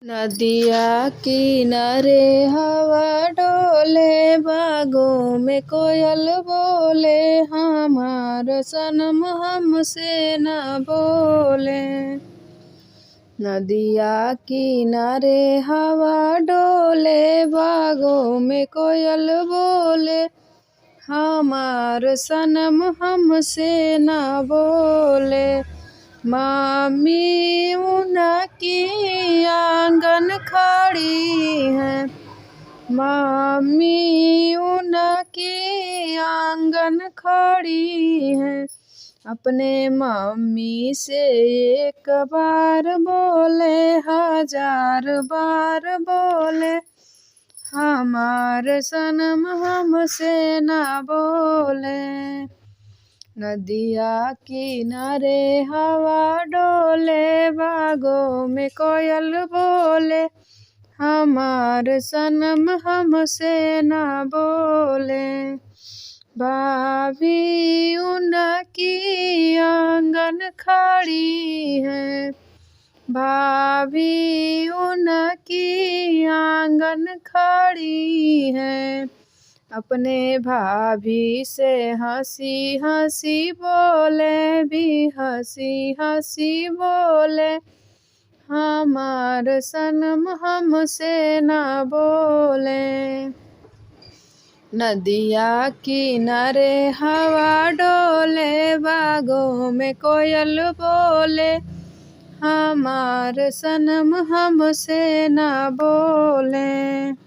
नदिया किनारे हवा डोले, बागों में कोयल बोले, हमार सनम हमसे न बोले। नदिया किनारे हवा डोले, बागों में कोयल बोले, हमार सनम हमसे न बोले। मामी उनकी आंगन खड़ी है, मामी उनकी आंगन खड़ी है, अपने मम्मी से एक बार बोले, हजार बार बोले, हमार सनम हमसे न बोले। नदिया किनारे हवा डोले, बागों में कोयल बोले, हमार सनम हमसे न बोले। भाभी उनकी आंगन खड़ी है, भाभी उनकी आंगन खड़ी है, अपने भाभी से हंसी हंसी बोले, भी हंसी हंसी बोले, हमार सनम हमसे न बोले। नदिया किनारे हवा डोले, बागों में कोयल बोले, हमार सनम हमसे न बोले।